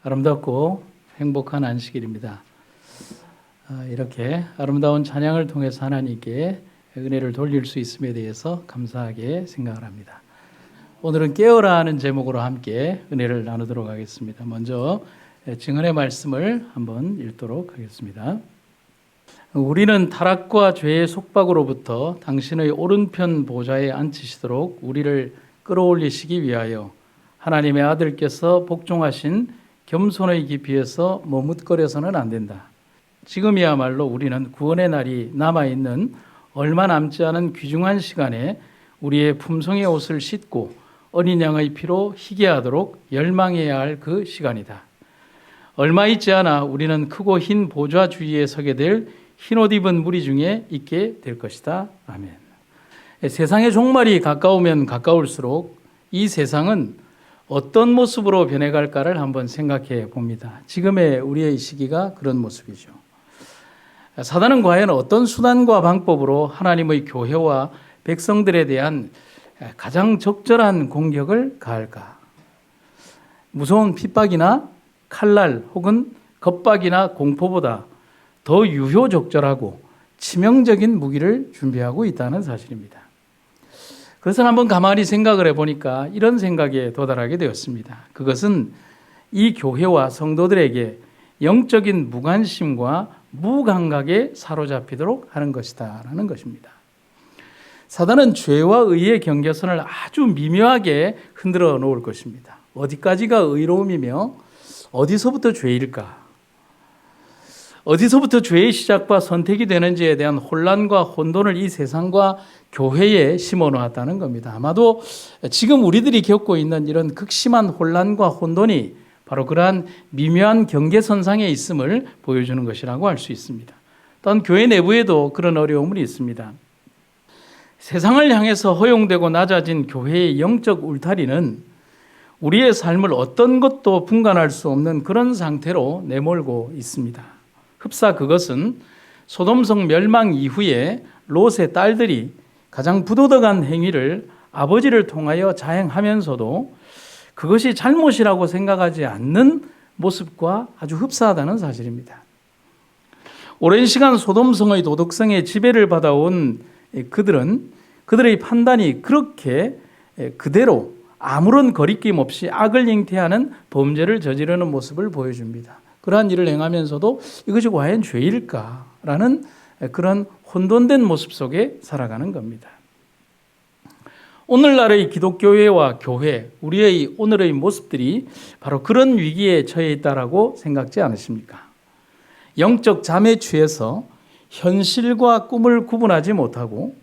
아름답고 행복한 안식일입니다. 이렇게 아름다운 찬양을 통해서 하나님께 은혜를 돌릴 수 있음에 대해서 감사하게 생각을 합니다. 오늘은 깨어라 하는 제목으로 함께 은혜를 나누도록 하겠습니다. 먼저 증언의 말씀을 한번 읽도록 하겠습니다. 우리는 타락과 죄의 속박으로부터 당신의 오른편 보좌에 앉히시도록 우리를 끌어올리시기 위하여 하나님의 아들께서 복종하신 겸손의 깊이에서 머뭇거려서는 안 된다. 지금이야말로 우리는 구원의 날이 남아있는 얼마 남지 않은 귀중한 시간에 우리의 품성의 옷을 씻고 어린 양의 피로 희게 하도록 열망해야 할 그 시간이다. 얼마 있지 않아 우리는 크고 흰 보좌 주위에 서게 될 흰옷 입은 무리 중에 있게 될 것이다. 아멘. 세상의 종말이 가까우면 가까울수록 이 세상은 어떤 모습으로 변해갈까를 한번 생각해 봅니다. 지금의 우리의 시기가 그런 모습이죠. 사단은 과연 어떤 수단과 방법으로 하나님의 교회와 백성들에 대한 가장 적절한 공격을 가할까? 무서운 핍박이나 칼날 혹은 겁박이나 공포보다 더 유효적절하고 치명적인 무기를 준비하고 있다는 사실입니다. 그래서 한번 가만히 생각을 해보니까 이런 생각에 도달하게 되었습니다. 그것은 이 교회와 성도들에게 영적인 무관심과 무감각에 사로잡히도록 하는 것이다 라는 것입니다. 사단은 죄와 의의 경계선을 아주 미묘하게 흔들어 놓을 것입니다. 어디까지가 의로움이며 어디서부터 죄일까? 어디서부터 죄의 시작과 선택이 되는지에 대한 혼란과 혼돈을 이 세상과 교회에 심어 놓았다는 겁니다. 아마도 지금 우리들이 겪고 있는 이런 극심한 혼란과 혼돈이 바로 그러한 미묘한 경계선상에 있음을 보여주는 것이라고 할 수 있습니다. 또한 교회 내부에도 그런 어려움이 있습니다. 세상을 향해서 허용되고 낮아진 교회의 영적 울타리는 우리의 삶을 어떤 것도 분간할 수 없는 그런 상태로 내몰고 있습니다. 흡사 그것은 소돔성 멸망 이후에 롯의 딸들이 가장 부도덕한 행위를 아버지를 통하여 자행하면서도 그것이 잘못이라고 생각하지 않는 모습과 아주 흡사하다는 사실입니다. 오랜 시간 소돔성의 도덕성에 지배를 받아온 그들은 그들의 판단이 그렇게 그대로 아무런 거리낌 없이 악을 잉태하는 범죄를 저지르는 모습을 보여줍니다. 그러한 일을 행하면서도 이것이 과연 죄일까라는 그런 혼돈된 모습 속에 살아가는 겁니다. 오늘날의 기독교회와 교회, 우리의 오늘의 모습들이 바로 그런 위기에 처해 있다라고 생각지 않으십니까? 영적 잠에 취해서 현실과 꿈을 구분하지 못하고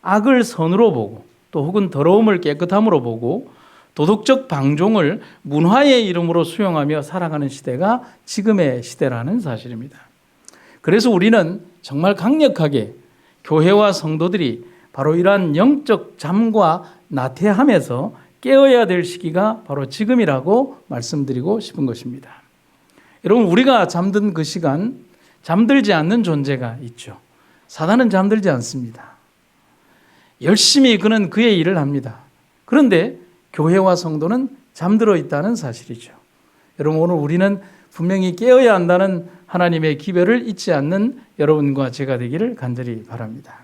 악을 선으로 보고 또 혹은 더러움을 깨끗함으로 보고 도덕적 방종을 문화의 이름으로 수용하며 살아가는 시대가 지금의 시대라는 사실입니다. 그래서 우리는 정말 강력하게 교회와 성도들이 바로 이러한 영적 잠과 나태함에서 깨어야 될 시기가 바로 지금이라고 말씀드리고 싶은 것입니다. 여러분, 우리가 잠든 그 시간, 잠들지 않는 존재가 있죠. 사단은 잠들지 않습니다. 열심히 그는 그의 일을 합니다. 그런데 교회와 성도는 잠들어 있다는 사실이죠. 여러분, 오늘 우리는 분명히 깨어야 한다는 하나님의 기별을 잊지 않는 여러분과 제가 되기를 간절히 바랍니다.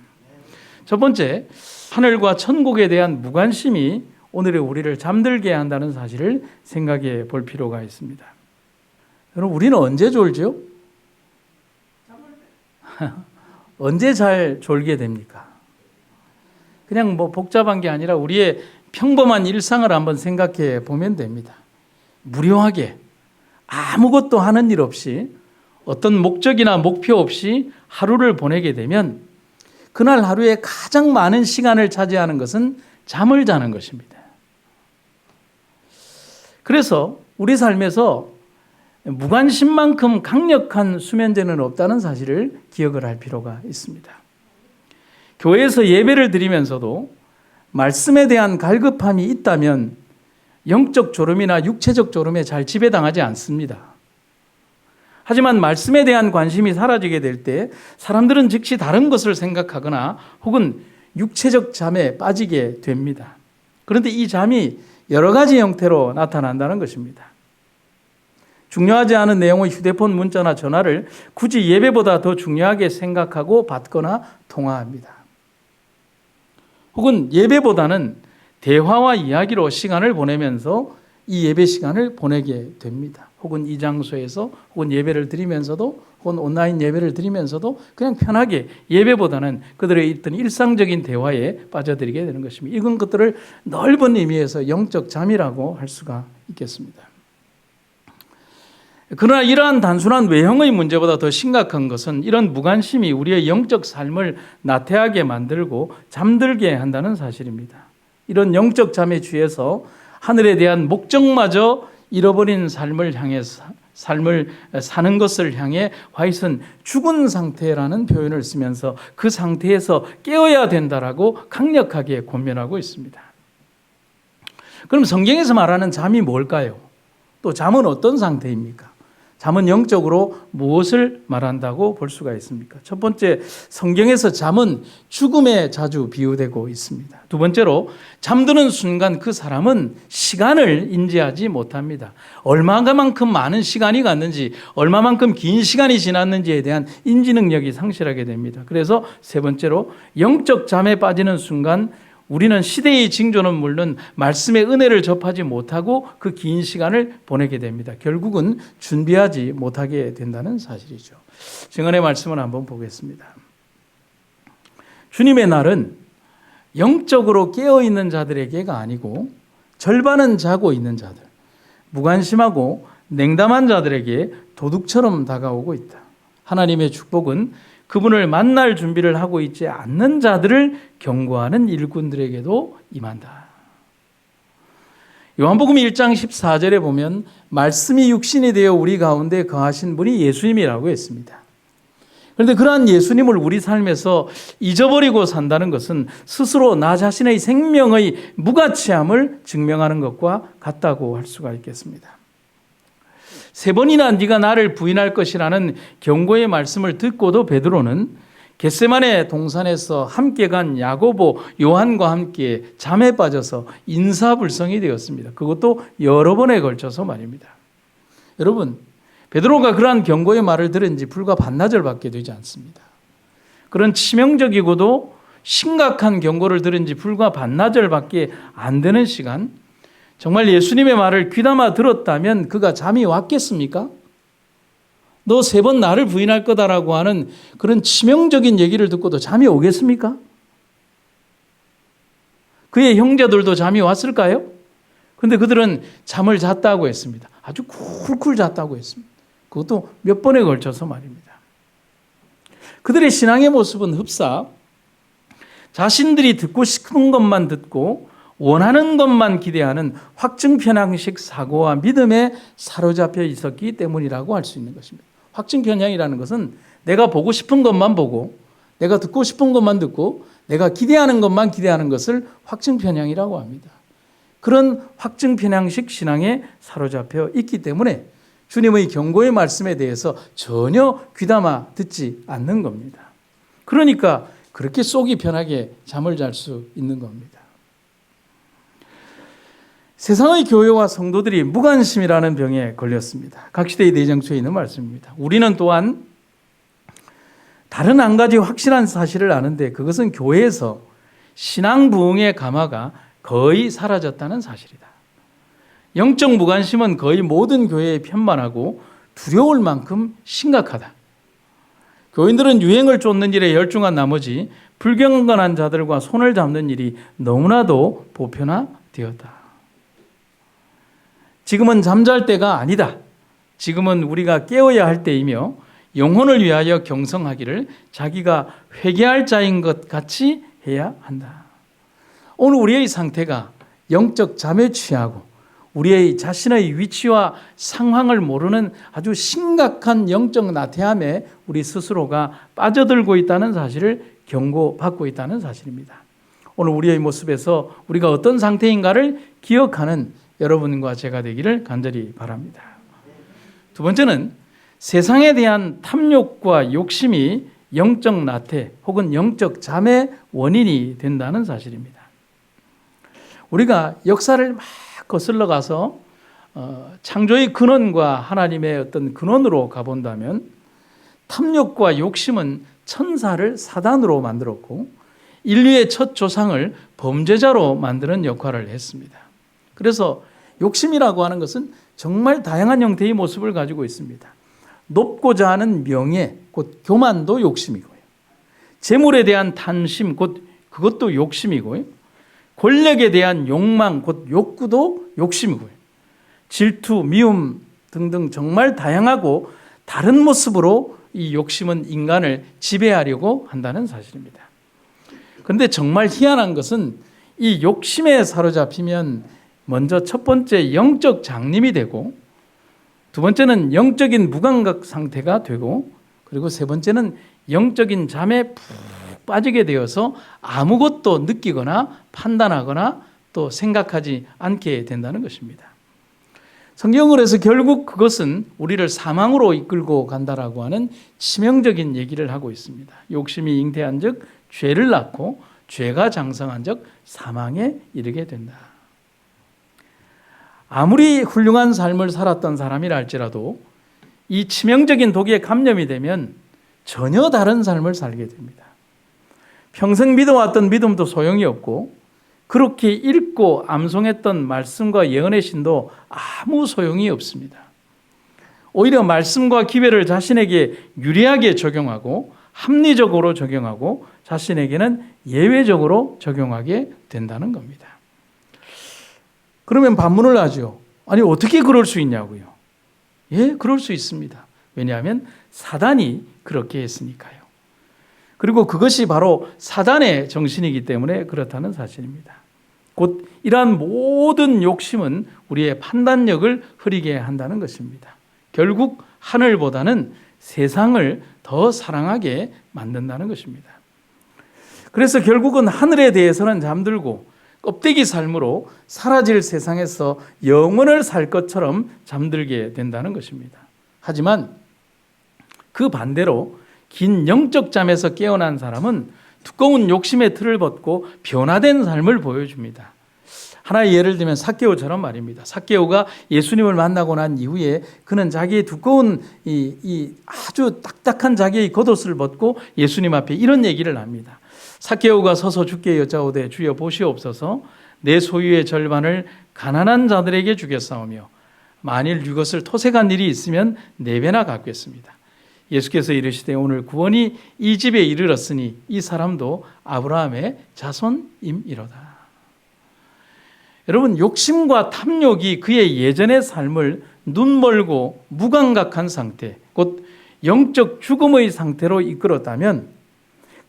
첫 번째, 하늘과 천국에 대한 무관심이 오늘의 우리를 잠들게 한다는 사실을 생각해 볼 필요가 있습니다. 여러분, 우리는 언제 졸죠? 언제 잘 졸게 됩니까? 그냥 복잡한 게 아니라 우리의 평범한 일상을 한번 생각해 보면 됩니다. 무료하게 아무것도 하는 일 없이 어떤 목적이나 목표 없이 하루를 보내게 되면 그날 하루에 가장 많은 시간을 차지하는 것은 잠을 자는 것입니다. 그래서 우리 삶에서 무관심만큼 강력한 수면제는 없다는 사실을 기억을 할 필요가 있습니다. 교회에서 예배를 드리면서도 말씀에 대한 갈급함이 있다면 영적 졸음이나 육체적 졸음에 잘 지배당하지 않습니다. 하지만 말씀에 대한 관심이 사라지게 될 때 사람들은 즉시 다른 것을 생각하거나 혹은 육체적 잠에 빠지게 됩니다. 그런데 이 잠이 여러 가지 형태로 나타난다는 것입니다. 중요하지 않은 내용의 휴대폰 문자나 전화를 굳이 예배보다 더 중요하게 생각하고 받거나 통화합니다. 혹은 예배보다는 대화와 이야기로 시간을 보내면서 이 예배 시간을 보내게 됩니다. 혹은 이 장소에서 혹은 예배를 드리면서도 혹은 온라인 예배를 드리면서도 그냥 편하게 예배보다는 그들의 있던 일상적인 대화에 빠져들게 되는 것입니다. 이런 것들을 넓은 의미에서 영적 잠이라고 할 수가 있겠습니다. 그러나 이러한 단순한 외형의 문제보다 더 심각한 것은 이런 무관심이 우리의 영적 삶을 나태하게 만들고 잠들게 한다는 사실입니다. 이런 영적 잠에 취해서 하늘에 대한 목적마저 잃어버린 삶을 사는 것을 향해 화이트는 죽은 상태라는 표현을 쓰면서 그 상태에서 깨어야 된다라고 강력하게 권면하고 있습니다. 그럼 성경에서 말하는 잠이 뭘까요? 또 잠은 어떤 상태입니까? 잠은 영적으로 무엇을 말한다고 볼 수가 있습니까? 첫 번째, 성경에서 잠은 죽음에 자주 비유되고 있습니다. 두 번째로, 잠드는 순간 그 사람은 시간을 인지하지 못합니다. 얼마만큼 많은 시간이 갔는지, 얼마만큼 긴 시간이 지났는지에 대한 인지 능력이 상실하게 됩니다. 그래서 세 번째로, 영적 잠에 빠지는 순간 우리는 시대의 징조는 물론 말씀의 은혜를 접하지 못하고 그 긴 시간을 보내게 됩니다. 결국은 준비하지 못하게 된다는 사실이죠. 증언의 말씀을 한번 보겠습니다. 주님의 날은 영적으로 깨어있는 자들에게가 아니고 절반은 자고 있는 자들, 무관심하고 냉담한 자들에게 도둑처럼 다가오고 있다. 하나님의 축복은 그분을 만날 준비를 하고 있지 않는 자들을 경고하는 일꾼들에게도 임한다. 요한복음 1장 14절에 보면 말씀이 육신이 되어 우리 가운데 거하신 분이 예수님이라고 했습니다. 그런데 그러한 예수님을 우리 삶에서 잊어버리고 산다는 것은 스스로 나 자신의 생명의 무가치함을 증명하는 것과 같다고 할 수가 있겠습니다. 세 번이나 네가 나를 부인할 것이라는 경고의 말씀을 듣고도 베드로는 겟세마네 동산에서 함께 간 야고보, 요한과 함께 잠에 빠져서 인사불성이 되었습니다. 그것도 여러 번에 걸쳐서 말입니다. 여러분, 베드로가 그러한 경고의 말을 들은 지 불과 반나절밖에 되지 않습니다. 그런 치명적이고도 심각한 경고를 들은 지 불과 반나절밖에 안 되는 시간, 정말 예수님의 말을 귀담아 들었다면 그가 잠이 왔겠습니까? 너 3번 나를 부인할 거다라고 하는 그런 치명적인 얘기를 듣고도 잠이 오겠습니까? 그의 형제들도 잠이 왔을까요? 그런데 그들은 잠을 잤다고 했습니다. 아주 쿨쿨 잤다고 했습니다. 그것도 몇 번에 걸쳐서 말입니다. 그들의 신앙의 모습은 흡사 자신들이 듣고 싶은 것만 듣고 원하는 것만 기대하는 확증편향식 사고와 믿음에 사로잡혀 있었기 때문이라고 할 수 있는 것입니다. 확증편향이라는 것은 내가 보고 싶은 것만 보고 내가 듣고 싶은 것만 듣고 내가 기대하는 것만 기대하는 것을 확증편향이라고 합니다. 그런 확증편향식 신앙에 사로잡혀 있기 때문에 주님의 경고의 말씀에 대해서 전혀 귀담아 듣지 않는 겁니다. 그러니까 그렇게 속이 편하게 잠을 잘 수 있는 겁니다. 세상의 교회와 성도들이 무관심이라는 병에 걸렸습니다. 각 시대의 내정초에 있는 말씀입니다. 우리는 또한 다른 한 가지 확실한 사실을 아는데 그것은 교회에서 신앙 부흥의 감화가 거의 사라졌다는 사실이다. 영적 무관심은 거의 모든 교회에 편만하고 두려울 만큼 심각하다. 교인들은 유행을 쫓는 일에 열중한 나머지 불경건한 자들과 손을 잡는 일이 너무나도 보편화되었다. 지금은 잠잘 때가 아니다. 지금은 우리가 깨어야 할 때이며 영혼을 위하여 경성하기를 자기가 회개할 자인 것 같이 해야 한다. 오늘 우리의 상태가 영적 잠에 취하고 우리의 자신의 위치와 상황을 모르는 아주 심각한 영적 나태함에 우리 스스로가 빠져들고 있다는 사실을 경고받고 있다는 사실입니다. 오늘 우리의 모습에서 우리가 어떤 상태인가를 기억하는 여러분과 제가 되기를 간절히 바랍니다. 두 번째는 세상에 대한 탐욕과 욕심이 영적 나태 혹은 영적 잠의 원인이 된다는 사실입니다. 우리가 역사를 막 거슬러 가서 창조의 근원과 하나님의 어떤 근원으로 가본다면 탐욕과 욕심은 천사를 사단으로 만들었고 인류의 첫 조상을 범죄자로 만드는 역할을 했습니다. 그래서 욕심이라고 하는 것은 정말 다양한 형태의 모습을 가지고 있습니다. 높고자 하는 명예, 곧 교만도 욕심이고요. 재물에 대한 탐심, 곧 그것도 욕심이고요. 권력에 대한 욕망, 곧 욕구도 욕심이고요. 질투, 미움 등등 정말 다양하고 다른 모습으로 이 욕심은 인간을 지배하려고 한다는 사실입니다. 그런데 정말 희한한 것은 이 욕심에 사로잡히면 먼저 첫 번째 영적 장님이 되고 두 번째는 영적인 무감각 상태가 되고 그리고 세 번째는 영적인 잠에 푹 빠지게 되어서 아무것도 느끼거나 판단하거나 또 생각하지 않게 된다는 것입니다. 성경을 해서 결국 그것은 우리를 사망으로 이끌고 간다라고 하는 치명적인 얘기를 하고 있습니다. 욕심이 잉태한 즉 죄를 낳고 죄가 장성한 즉 사망에 이르게 된다. 아무리 훌륭한 삶을 살았던 사람이라 할지라도 이 치명적인 독에 감염이 되면 전혀 다른 삶을 살게 됩니다. 평생 믿어왔던 믿음도 소용이 없고 그렇게 읽고 암송했던 말씀과 예언의 신도 아무 소용이 없습니다. 오히려 말씀과 기회를 자신에게 유리하게 적용하고 합리적으로 적용하고 자신에게는 예외적으로 적용하게 된다는 겁니다. 그러면 반문을 하죠. 아니 어떻게 그럴 수 있냐고요. 예, 그럴 수 있습니다. 왜냐하면 사단이 그렇게 했으니까요. 그리고 그것이 바로 사단의 정신이기 때문에 그렇다는 사실입니다. 곧 이러한 모든 욕심은 우리의 판단력을 흐리게 한다는 것입니다. 결국 하늘보다는 세상을 더 사랑하게 만든다는 것입니다. 그래서 결국은 하늘에 대해서는 잠들고 껍데기 삶으로 사라질 세상에서 영원을 살 것처럼 잠들게 된다는 것입니다. 하지만 그 반대로 긴 영적 잠에서 깨어난 사람은 두꺼운 욕심의 틀을 벗고 변화된 삶을 보여줍니다. 하나의 예를 들면 삭개오처럼 말입니다. 삭개오가 예수님을 만나고 난 이후에 그는 자기의 두꺼운 이 아주 딱딱한 자기의 겉옷을 벗고 예수님 앞에 이런 얘기를 합니다. 삭개오가 서서 주께 여짜오되 주여 보시옵소서 내 소유의 절반을 가난한 자들에게 주겠사오며 만일 이것을 토색한 일이 있으면 4배나 갚겠습니다. 예수께서 이르시되 오늘 구원이 이 집에 이르렀으니 이 사람도 아브라함의 자손임이로다. 여러분 욕심과 탐욕이 그의 예전의 삶을 눈멀고 무감각한 상태, 곧 영적 죽음의 상태로 이끌었다면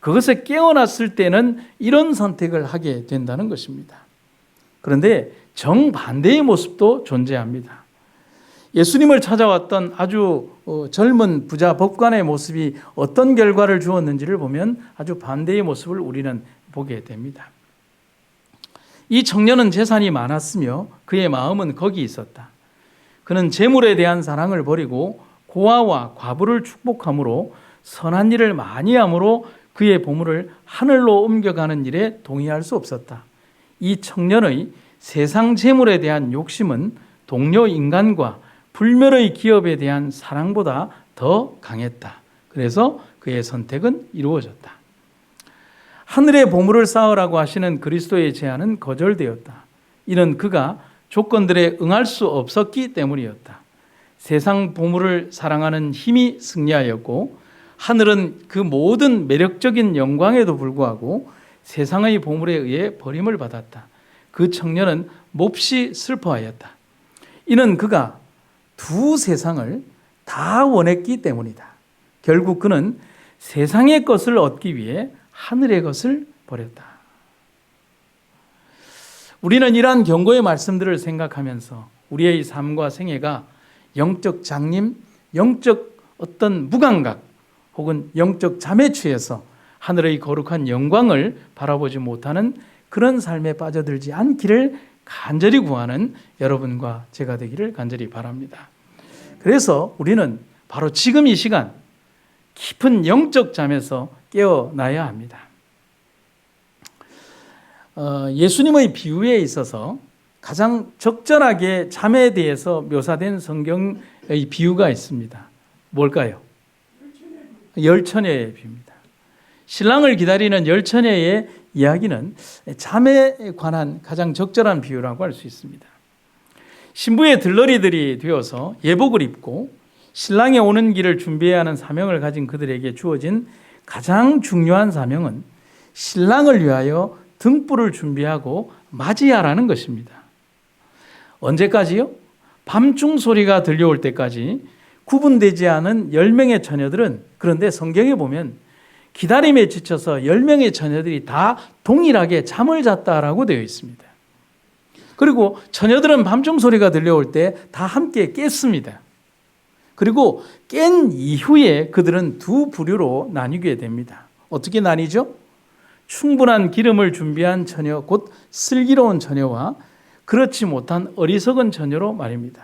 그것에 깨어났을 때는 이런 선택을 하게 된다는 것입니다. 그런데 정반대의 모습도 존재합니다. 예수님을 찾아왔던 아주 젊은 부자 법관의 모습이 어떤 결과를 주었는지를 보면 아주 반대의 모습을 우리는 보게 됩니다. 이 청년은 재산이 많았으며 그의 마음은 거기 있었다. 그는 재물에 대한 사랑을 버리고 고아와 과부를 축복함으로 선한 일을 많이 함으로 그의 보물을 하늘로 옮겨가는 일에 동의할 수 없었다. 이 청년의 세상 재물에 대한 욕심은 동료 인간과 불멸의 기업에 대한 사랑보다 더 강했다. 그래서 그의 선택은 이루어졌다. 하늘의 보물을 쌓으라고 하시는 그리스도의 제안은 거절되었다. 이는 그가 조건들에 응할 수 없었기 때문이었다. 세상 보물을 사랑하는 힘이 승리하였고 하늘은 그 모든 매력적인 영광에도 불구하고 세상의 보물에 의해 버림을 받았다. 그 청년은 몹시 슬퍼하였다. 이는 그가 두 세상을 다 원했기 때문이다. 결국 그는 세상의 것을 얻기 위해 하늘의 것을 버렸다. 우리는 이러한 경고의 말씀들을 생각하면서 우리의 삶과 생애가 영적 장님, 영적 어떤 무감각 혹은 영적 잠에 취해서 하늘의 거룩한 영광을 바라보지 못하는 그런 삶에 빠져들지 않기를 간절히 구하는 여러분과 제가 되기를 간절히 바랍니다. 그래서 우리는 바로 지금 이 시간 깊은 영적 잠에서 깨어나야 합니다. 예수님의 비유에 있어서 가장 적절하게 잠에 대해서 묘사된 성경의 비유가 있습니다. 뭘까요? 열처녀의 비유입니다. 신랑을 기다리는 열처녀의 이야기는 잠에 관한 가장 적절한 비유라고 할 수 있습니다. 신부의 들러리들이 되어서 예복을 입고 신랑이 오는 길을 준비해야 하는 사명을 가진 그들에게 주어진 가장 중요한 사명은 신랑을 위하여 등불을 준비하고 맞이하라는 것입니다. 언제까지요? 밤중 소리가 들려올 때까지 구분되지 않은 10명의 처녀들은, 그런데 성경에 보면 기다림에 지쳐서 10명의 처녀들이 다 동일하게 잠을 잤다라고 되어 있습니다. 그리고 처녀들은 밤중 소리가 들려올 때 다 함께 깼습니다. 그리고 깬 이후에 그들은 두 부류로 나뉘게 됩니다. 어떻게 나뉘죠? 충분한 기름을 준비한 처녀, 곧 슬기로운 처녀와 그렇지 못한 어리석은 처녀로 말입니다.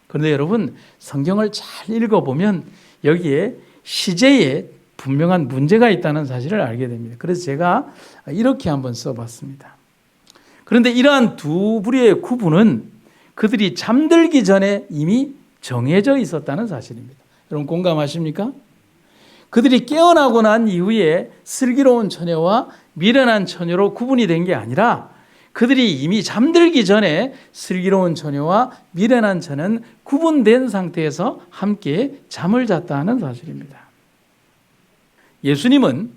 그런데 여러분, 성경을 잘 읽어보면 여기에 시제에 분명한 문제가 있다는 사실을 알게 됩니다. 그래서 제가 이렇게 한번 써봤습니다. 그런데 이러한 두 부류의 구분은 그들이 잠들기 전에 이미 정해져 있었다는 사실입니다. 여러분 공감하십니까? 그들이 깨어나고 난 이후에 슬기로운 처녀와 미련한 처녀로 구분이 된 게 아니라 그들이 이미 잠들기 전에 슬기로운 처녀와 미련한 처녀는 구분된 상태에서 함께 잠을 잤다는 사실입니다. 예수님은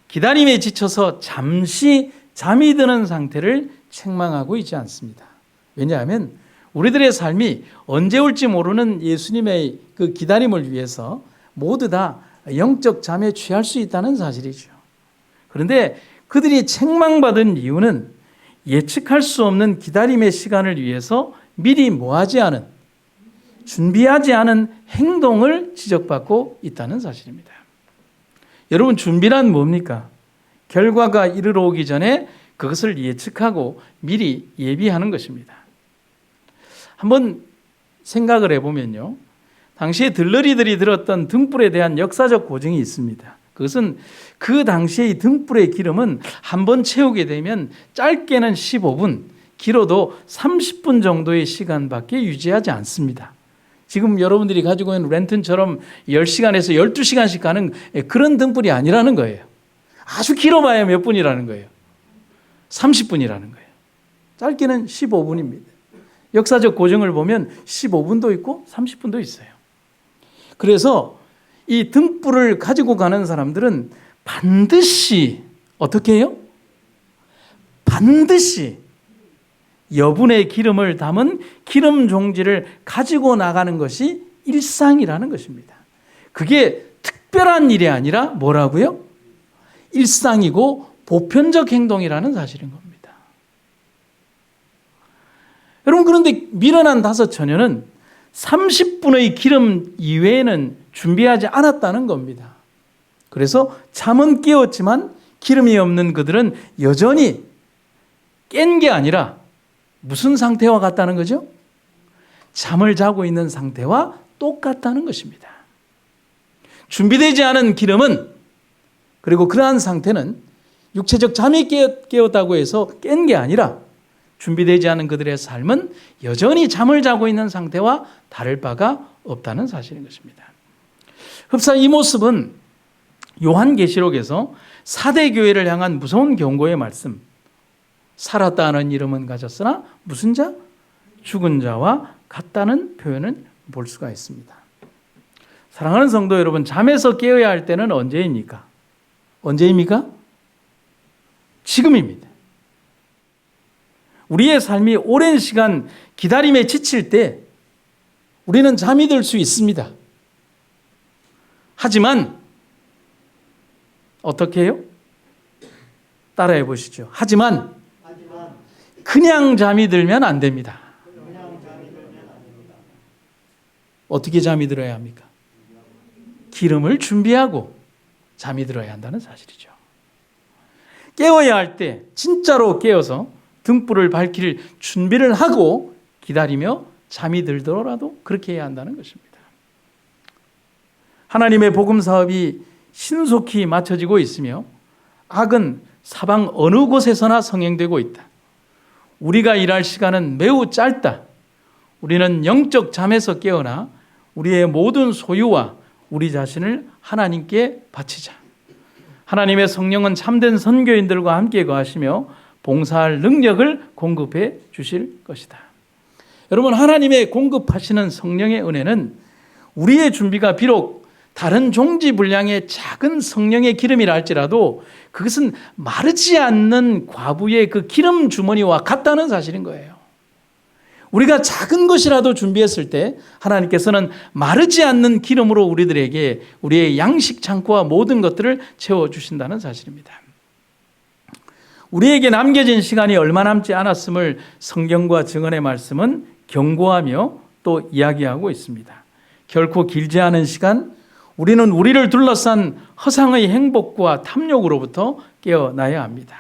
기다림에 지쳐서 잠시 잠이 드는 상태를 책망하고 있지 않습니다. 왜냐하면 우리들의 삶이 언제 올지 모르는 예수님의 그 기다림을 위해서 모두 다 영적 잠에 취할 수 있다는 사실이죠. 그런데 그들이 책망받은 이유는 예측할 수 없는 기다림의 시간을 위해서 미리 뭐하지 않은, 준비하지 않은 행동을 지적받고 있다는 사실입니다. 여러분, 준비란 뭡니까? 결과가 이르러 오기 전에 그것을 예측하고 미리 예비하는 것입니다. 한번 생각을 해보면요, 당시에 들러리들이 들었던 등불에 대한 역사적 고증이 있습니다. 그것은 그 당시의 등불의 기름은 한번 채우게 되면 짧게는 15분, 길어도 30분 정도의 시간밖에 유지하지 않습니다. 지금 여러분들이 가지고 있는 랜턴처럼 10시간에서 12시간씩 가는 그런 등불이 아니라는 거예요. 아주 길어봐야 몇 분이라는 거예요. 30분이라는 거예요. 짧게는 15분입니다. 역사적 고증을 보면 15분도 있고 30분도 있어요. 그래서 이 등불을 가지고 가는 사람들은 반드시 어떻게 해요? 반드시 여분의 기름을 담은 기름 종지를 가지고 나가는 것이 일상이라는 것입니다. 그게 특별한 일이 아니라 뭐라고요? 일상이고 보편적 행동이라는 사실인 겁니다. 여러분, 그런데 미련한 다섯 처녀는 30분의 기름 이외에는 준비하지 않았다는 겁니다. 그래서 잠은 깨었지만 기름이 없는 그들은 여전히 깬 게 아니라 무슨 상태와 같다는 거죠? 잠을 자고 있는 상태와 똑같다는 것입니다. 준비되지 않은 기름은, 그리고 그러한 상태는 육체적 잠이 깨었다고 해서 깬 게 아니라 준비되지 않은 그들의 삶은 여전히 잠을 자고 있는 상태와 다를 바가 없다는 사실인 것입니다. 흡사 이 모습은 요한계시록에서 4대 교회를 향한 무서운 경고의 말씀, 살았다 하는 이름은 가졌으나 무슨 자? 죽은 자와 같다는 표현을 볼 수가 있습니다. 사랑하는 성도 여러분, 잠에서 깨어야 할 때는 언제입니까? 언제입니까? 지금입니다. 우리의 삶이 오랜 시간 기다림에 지칠 때 우리는 잠이 들 수 있습니다. 하지만 어떻게 해요? 따라해 보시죠. 하지만 그냥 잠이 들면 안 됩니다. 어떻게 잠이 들어야 합니까? 기름을 준비하고 잠이 들어야 한다는 사실이죠. 깨어야 할 때 진짜로 깨어서 등불을 밝힐 준비를 하고 기다리며 잠이 들더라도 그렇게 해야 한다는 것입니다. 하나님의 복음 사업이 신속히 맞춰지고 있으며 악은 사방 어느 곳에서나 성행되고 있다. 우리가 일할 시간은 매우 짧다. 우리는 영적 잠에서 깨어나 우리의 모든 소유와 우리 자신을 하나님께 바치자. 하나님의 성령은 참된 선교인들과 함께 거하시며 봉사할 능력을 공급해 주실 것이다. 여러분, 하나님의 공급하시는 성령의 은혜는 우리의 준비가 비록 다른 종지 분량의 작은 성령의 기름이라 할지라도 그것은 마르지 않는 과부의 그 기름 주머니와 같다는 사실인 거예요. 우리가 작은 것이라도 준비했을 때 하나님께서는 마르지 않는 기름으로 우리들에게 우리의 양식 창고와 모든 것들을 채워주신다는 사실입니다. 우리에게 남겨진 시간이 얼마 남지 않았음을 성경과 증언의 말씀은 경고하며 또 이야기하고 있습니다. 결코 길지 않은 시간, 우리는 우리를 둘러싼 허상의 행복과 탐욕으로부터 깨어나야 합니다.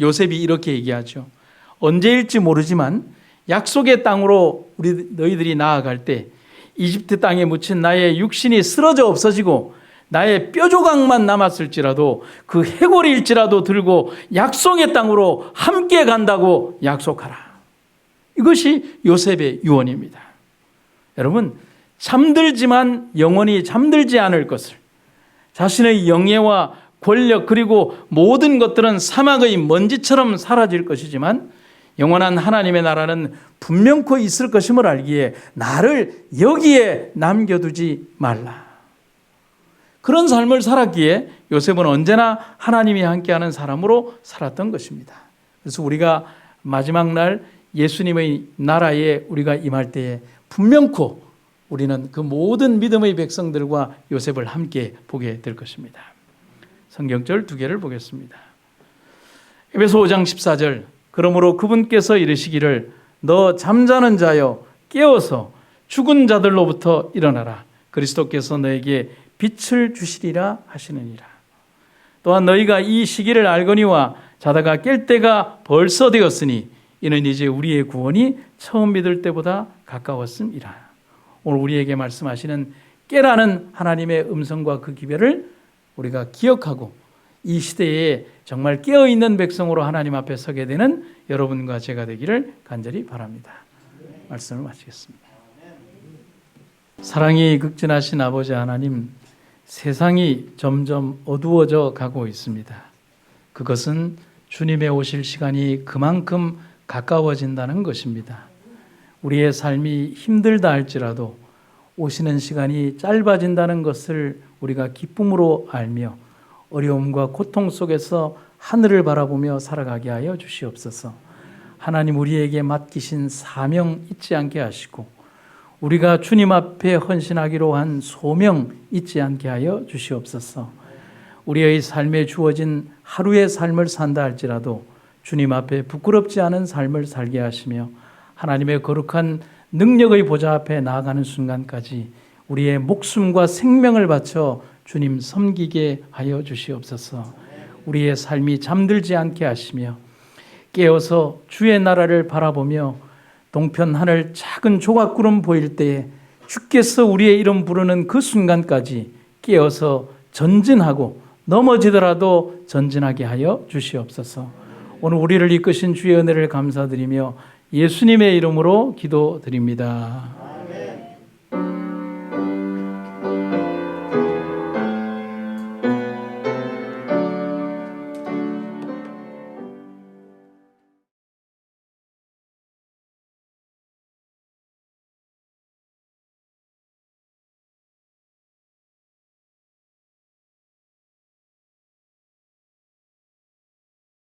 요셉이 이렇게 얘기하죠. 언제일지 모르지만 약속의 땅으로 너희들이 나아갈 때 이집트 땅에 묻힌 나의 육신이 쓰러져 없어지고 나의 뼈조각만 남았을지라도 그 해골일지라도 들고 약속의 땅으로 함께 간다고 약속하라. 이것이 요셉의 유언입니다. 여러분, 잠들지만 영원히 잠들지 않을 것을, 자신의 영예와 권력 그리고 모든 것들은 사막의 먼지처럼 사라질 것이지만 영원한 하나님의 나라는 분명코 있을 것임을 알기에 나를 여기에 남겨두지 말라. 그런 삶을 살았기에 요셉은 언제나 하나님이 함께하는 사람으로 살았던 것입니다. 그래서 우리가 마지막 날 예수님의 나라에 우리가 임할 때에 분명코 우리는 그 모든 믿음의 백성들과 요셉을 함께 보게 될 것입니다. 성경절 두 개를 보겠습니다. 에베소 5장 14절, 그러므로 그분께서 이르시기를 너 잠자는 자여 깨어서 죽은 자들로부터 일어나라. 그리스도께서 너에게 빛을 주시리라 하시느니라. 또한 너희가 이 시기를 알거니와 자다가 깰 때가 벌써 되었으니 이는 이제 우리의 구원이 처음 믿을 때보다 가까웠음이라. 오늘 우리에게 말씀하시는 깨라는 하나님의 음성과 그 기별을 우리가 기억하고 이 시대에 정말 깨어있는 백성으로 하나님 앞에 서게 되는 여러분과 제가 되기를 간절히 바랍니다. 말씀을 마치겠습니다. 사랑이 극진하신 아버지 하나님, 세상이 점점 어두워져 가고 있습니다. 그것은 주님의 오실 시간이 그만큼 가까워진다는 것입니다. 우리의 삶이 힘들다 할지라도 오시는 시간이 짧아진다는 것을 우리가 기쁨으로 알며 어려움과 고통 속에서 하늘을 바라보며 살아가게 하여 주시옵소서. 하나님, 우리에게 맡기신 사명 잊지 않게 하시고 우리가 주님 앞에 헌신하기로 한 소명 잊지 않게 하여 주시옵소서. 우리의 삶에 주어진 하루의 삶을 산다 할지라도 주님 앞에 부끄럽지 않은 삶을 살게 하시며 하나님의 거룩한 능력의 보좌 앞에 나아가는 순간까지 우리의 목숨과 생명을 바쳐 주님 섬기게 하여 주시옵소서. 우리의 삶이 잠들지 않게 하시며 깨어서 주의 나라를 바라보며 동편 하늘 작은 조각구름 보일 때에 주께서 우리의 이름 부르는 그 순간까지 깨어서 전진하고 넘어지더라도 전진하게 하여 주시옵소서. 오늘 우리를 이끄신 주의 은혜를 감사드리며 예수님의 이름으로 기도드립니다.